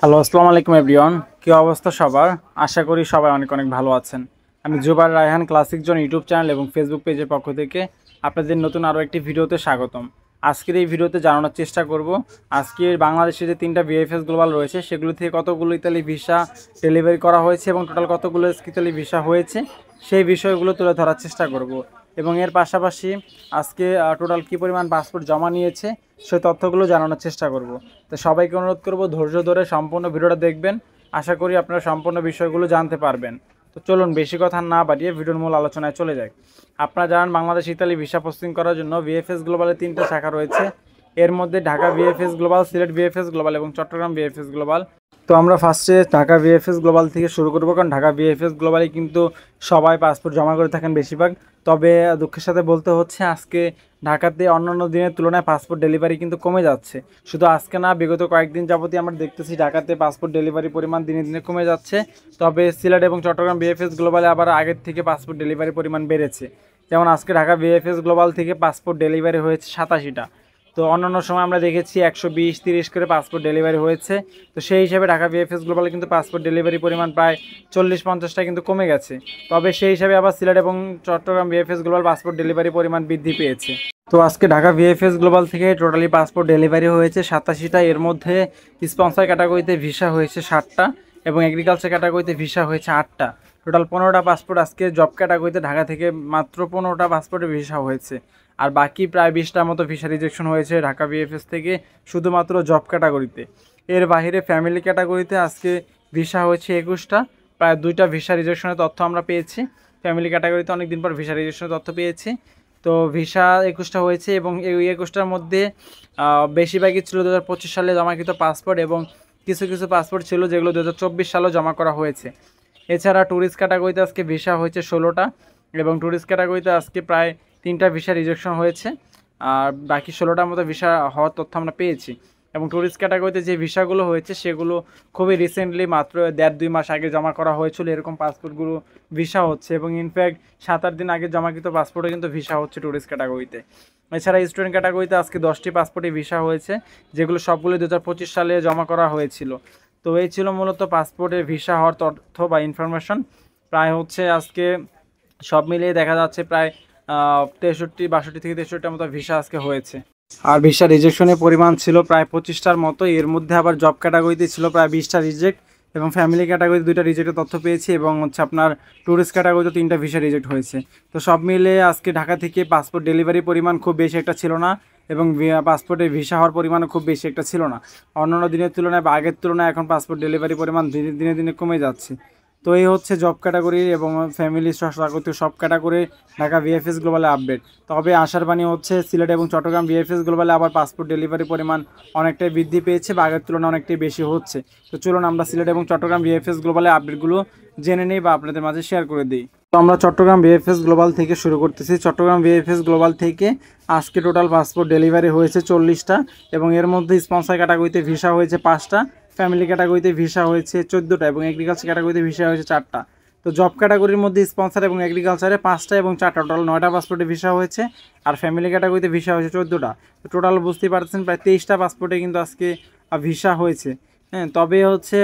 Hello, আসসালামু আলাইকুম everyone. কী অবস্থা সবার? আশা করি সবাই অনেক অনেক ভালো আছেন। আমি Zubair Raihan classic zone YouTube channel এবং ফেসবুক পেজের পক্ষ থেকে আপনাদের নতুন আরও একটি ভিডিওতে স্বাগতম। আজকের এই ভিডিওতে জানানোর চেষ্টা করব আজকের বাংলাদেশে যে 3টা ভিএফএস গ্লোবাল রয়েছে সেগুলো থেকে কতগুলো ইতালি ভিসা ডেলিভারি করা হয়েছে এবং টোটাল কতগুলো ইতালি ভিসা হয়েছে সেই বিষয়গুলো তুলে ধরার চেষ্টা করব। এবং এর পাশাপাশি আজকে টোটাল কী পরিমাণ পাসপোর্ট জমা নিয়েছে সেই তথ্যগুলো জানানোর চেষ্টা করব। তো সবাইকে অনুরোধ করব ধৈর্য ধরে সম্পূর্ণ ভিডিওটা দেখবেন। আশা করি আপনারা সম্পূর্ণ বিষয়গুলো জানতে পারবেন। তো চলুন বেশি কথা না বাড়িয়ে ভিডিওর মূল আলোচনায় চলে যাই। আপনারা জানেন বাংলাদেশ ইতালি ভিসা প্রসেসিং করার জন্য ভিএফএস গ্লোবালের 3টা শাখা রয়েছে। এর মধ্যে Dhaka VFS global, Sylhet VFS global এবং চট্টগ্রাম ভিএফএস গ্লোবাল। তো আমরা ফার্স্টে ঢাকা ভিএফএস গ্লোবাল থেকে শুরু করব, কারণ ঢাকা ভিএফএস গ্লোবালে কিন্তু সবাই পাসপোর্ট জমা করে থাকেন বেশিরভাগ। তবে দুঃখের সাথে বলতে হচ্ছে আজকে ঢাকাতে অন্যান্য দিনের তুলনায় পাসপোর্ট ডেলিভারি কিন্তু কমে যাচ্ছে। শুধু আজকে না, বিগত কয়েকদিন যাবতই আমরা দেখতেছি ঢাকাতে পাসপোর্ট ডেলিভারি পরিমাণ দিনে দিনে কমে যাচ্ছে। তবে সিলেট এবং চট্টগ্রাম ভিএফএস গ্লোবালে আবার আগের থেকে পাসপোর্ট ডেলিভারি পরিমাণ বেড়েছে। যেমন আজকে ঢাকা ভিএফএস গ্লোবাল থেকে পাসপোর্ট ডেলিভারি হয়েছে 87টা। তো অন্যান্য সময় আমরা দেখেছি 120-30 করে পাসপোর্ট ডেলিভারি হয়েছে। তো সেই হিসাবে ঢাকা ভিএফএস গ্লোবালে কিন্তু পাসপোর্ট ডেলিভারি পরিমাণ প্রায় 40-50টা কিন্তু কমে গেছে। তবে সেই হিসাবে আবার সিলেট এবং Chattogram VFS global passport delivery পরিমাণ বৃদ্ধি পেয়েছে। তো আজকে ঢাকা ভিএফএস গ্লোবাল থেকে টোটালি পাসপোর্ট ডেলিভারি হয়েছে 87টা। এর মধ্যে স্পন্সর ক্যাটাগরিতে ভিসা হয়েছে 60টা এবং এগ্রিকালচার ক্যাটাগরিতে ভিসা হয়েছে 8টা। টোটাল 15টা পাসপোর্ট আজকে জব ক্যাটাগরিতে ঢাকা থেকে মাত্র 15টা পাসপোর্টে ভিসা হয়েছে। আর বাকি প্রায় 20টার মতো ভিসা রিজেকশন হয়েছে ঢাকা ভিএফএস থেকে শুধুমাত্র জব ক্যাটাগরিতে। এর বাইরে ফ্যামিলি ক্যাটাগরিতে আজকে ভিসা হয়েছে 21টা। প্রায় 2টা ভিসা রিজেকশনের তথ্য আমরা পেয়েছি। ফ্যামিলি ক্যাটাগরিতে অনেকদিন পর ভিসা রিজেকশনের তথ্য পেয়েছি। তো ভিসা 21টা হয়েছে এবং এই 21টার মধ্যে বেশিরভাগই ছিল 2025 সালে জমাকৃত পাসপোর্ট এবং কিছু কিছু পাসপোর্ট ছিল যেগুলো 2024 সালেও জমা করা হয়েছে। এছাড়া ট্যুরিস্ট ক্যাটাগরিতে আজকে ভিসা হয়েছে 16টা এবং ট্যুরিস্ট ক্যাটাগরিতে আজকে প্রায় 3টা ভিসা রিজেকশন হয়েছে। আর বাকি 16টার মতো ভিসা হওয়ার তথ্য আমরা পেয়েছি। এবং ট্যুরিস্ট ক্যাটাগরিতে যে ভিসাগুলো হয়েছে সেগুলো খুবই রিসেন্টলি মাত্র 1.5-2 মাস আগে জমা করা হয়েছিল। এরকম পাসপোর্টগুলো ভিসা হচ্ছে এবং ইনফ্যাক্ট 7-8 দিন আগে জমাকৃত পাসপোর্টে কিন্তু ভিসা হচ্ছে ট্যুরিস্ট ক্যাটাগরিতে। এছাড়া স্টুডেন্ট ক্যাটাগরিতে আজকে 10টি পাসপোর্টে ভিসা হয়েছে, যেগুলো সবগুলো 2025 সালে জমা করা হয়েছিল। তো এই ছিল মূলত পাসপোর্টের ভিসা হওয়ার তথ্য বা ইনফরমেশন। প্রায় হচ্ছে আজকে সব মিলিয়ে দেখা যাচ্ছে প্রায় 62 থেকে 63টার মতো ভিসা আজকে হয়েছে। আর ভিসা রিজেকশনের পরিমাণ ছিল প্রায় 25টার মতো। এর মধ্যে আবার জব ক্যাটাগরিতে ছিল প্রায় 20টা রিজেক্ট এবং ফ্যামিলি ক্যাটাগরিতে 2টা রিজেক্টের তথ্য পেয়েছি এবং হচ্ছে আপনার ট্যুরিস্ট ক্যাটাগরিতে 3টা ভিসা রিজেক্ট হয়েছে। তো সব মিলে আজকে ঢাকা থেকে পাসপোর্ট ডেলিভারি পরিমাণ খুব বেশি একটা ছিল না এবং পাসপোর্টের ভিসা হওয়ার পরিমাণও খুব বেশি একটা ছিল না। অন্যান্য দিনের তুলনায় বা আগের তুলনায় এখন পাসপোর্ট ডেলিভারি পরিমাণ দিনে দিনে কমে যাচ্ছে। তো এই হচ্ছে জব ক্যাটাগরি এবং ফ্যামিলি স্বাগত সব ক্যাটাগরি ঢাকা ভিএফএস গ্লোবালে আপডেট। তবে আশার বাণী হচ্ছে সিলেট এবং চট্টগ্রাম ভিএফএস গ্লোবালে আবার পাসপোর্ট ডেলিভারি পরিমাণ অনেকটাই বৃদ্ধি পেয়েছে বা আগের তুলনায় অনেকটাই বেশি হচ্ছে। তো চলুন আমরা সিলেট এবং চট্টগ্রাম ভিএফএস গ্লোবালে আপডেটগুলো জেনে নিই বা আপনাদের মাঝে শেয়ার করে দিই। তো আমরা চট্টগ্রাম ভিএফএস গ্লোবাল থেকে শুরু করতেছি। চট্টগ্রাম ভিএফএস গ্লোবাল থেকে আজকে টোটাল পাসপোর্ট ডেলিভারি হয়েছে 40টা এবং এর মধ্যে স্পন্সর ক্যাটাগরিতে ভিসা হয়েছে 5টা, ফ্যামিলি ক্যাটাগরিতে ভিসা হয়েছে 14টা এবং এগ্রিকালচার ক্যাটাগরিতে ভিসা হয়েছে 4টা। তো জব ক্যাটাগরির মধ্যে স্পন্সর এবং এগ্রিকালচারে 5টা এবং 4টা, টোটাল 9টা পাসপোর্টে ভিসা হয়েছে। আর ফ্যামিলি ক্যাটাগরিতে ভিসা হয়েছে 14টা। তো টোটাল বুঝতেই পারছেন প্রায় 23টা পাসপোর্টে কিন্তু আজকে ভিসা হয়েছে। হ্যাঁ, তবে হচ্ছে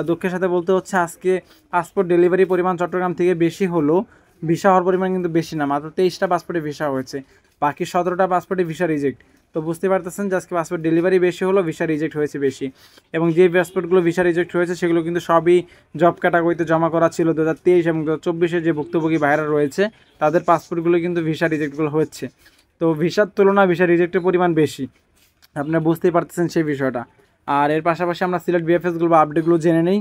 দুঃখের সাথে বলতে হচ্ছে আজকে পাসপোর্ট ডেলিভারি পরিমাণ চট্টগ্রাম থেকে বেশি হলেও ভিসা হওয়ার পরিমাণ কিন্তু বেশি না, মাত্র 23টা পাসপোর্টে ভিসা হয়েছে, বাকি 17টা পাসপোর্টে ভিসা রিজেক্ট। তো বুঝতে পারতেছেন যে আজকে পাসপোর্ট ডেলিভারি বেশি হলো, ভিসা রিজেক্ট হয়েছে বেশি। এবং যে পাসপোর্টগুলো ভিসা রিজেক্ট হয়েছে সেগুলো কিন্তু সবই জব ক্যাটাগরিতে জমা করা ছিল 2023 এবং 2024-এ যে ভুক্তভোগী ভাইরা রয়েছে তাদের পাসপোর্টগুলো কিন্তু ভিসা রিজেক্টগুলো হচ্ছে। তো ভিসার তুলনায় ভিসা রিজেক্টের পরিমাণ বেশি, আপনারা বুঝতেই পারতেছেন সেই বিষয়টা। আর এর পাশাপাশি আমরা সিলেট ভিএফএস গ্লোবাল আপডেটগুলো জেনে নেই।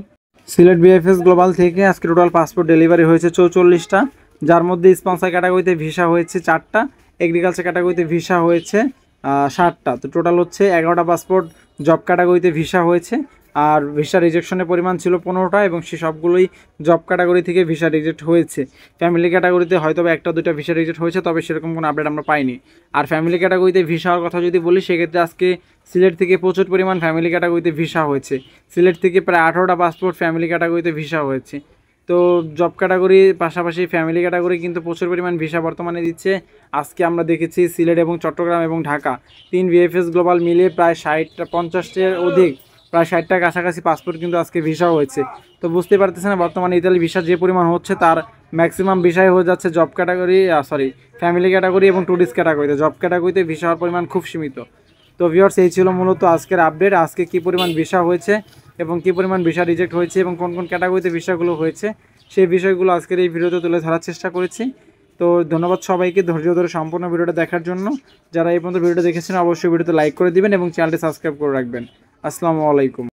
সিলেট ভিএফএস গ্লোবাল থেকে আজকে টোটাল পাসপোর্ট ডেলিভারি হয়েছে 44টা, যার মধ্যে স্পন্সর ক্যাটাগরিতে ভিসা হয়েছে 4টা, এগ্রিকালচার ক্যাটাগরিতে ভিসা হয়েছে 60টা। তো টোটাল হচ্ছে 11টা পাসপোর্ট জব ক্যাটাগরিতে ভিসা হয়েছে। আর ভিসা রিজেকশনের পরিমাণ ছিল 15টা এবং সে সবগুলোই জব ক্যাটাগরি থেকে ভিসা রিজেক্ট হয়েছে। ফ্যামিলি ক্যাটাগরিতে হয়তো বা 1-2টা ভিসা রিজেক্ট হয়েছে, তবে সেরকম কোনো আপডেট আমরা পাইনি। আর ফ্যামিলি ক্যাটাগরিতে ভিসা হওয়ার কথা যদি বলি সেক্ষেত্রে আজকে সিলেট থেকে প্রচুর পরিমাণ ফ্যামিলি ক্যাটাগরিতে ভিসা হয়েছে। সিলেট থেকে প্রায় 18টা পাসপোর্ট ফ্যামিলি ক্যাটাগরিতে ভিসা হয়েছে। তো জব ক্যাটাগরির পাশাপাশি ফ্যামিলি ক্যাটাগরি কিন্তু প্রচুর পরিমাণ ভিসা বর্তমানে দিচ্ছে। আজকে আমরা দেখেছি সিলেট এবং চট্টগ্রাম এবং ঢাকা 3 ভিএফএস গ্লোবাল মিলে প্রায় 50-টির অধিক প্রায় 60টার কাছাকাছি পাসপোর্ট কিন্তু আজকে ভিসা হয়েছে। তো বুঝতে পারতেছেন বর্তমানে ইতালি ভিসা যে পরিমাণ হচ্ছে তার ম্যাক্সিমাম ভিসাই হয়ে যাচ্ছে জব ক্যাটাগরি ফ্যামিলি ক্যাটাগরি এবং ট্যুরিস্ট ক্যাটাগরিতে। জব ক্যাটাগরিতে ভিসা হওয়ার পরিমাণ খুব সীমিত। তো ভিউয়ার্স, এই ছিল মূলত আজকের আপডেট। আজকে কী পরিমাণ ভিসা হয়েছে এবং কী পরিমাণ ভিসা রিজেক্ট হয়েছে এবং কোন কোন ক্যাটাগরিতে ভিসাগুলো হয়েছে সেই বিষয়গুলো আজকের এই ভিডিওতে তুলে ধরার চেষ্টা করেছি। তো ধন্যবাদ সবাইকে ধৈর্য ধরে সম্পূর্ণ ভিডিওটা দেখার জন্য। যারা এই পর্যন্ত ভিডিওটা দেখেছেন অবশ্যই ভিডিওতে লাইক করে দিবেন এবং চ্যানেলটি সাবস্ক্রাইব করে রাখবেন। আসসালামু আলাইকুম।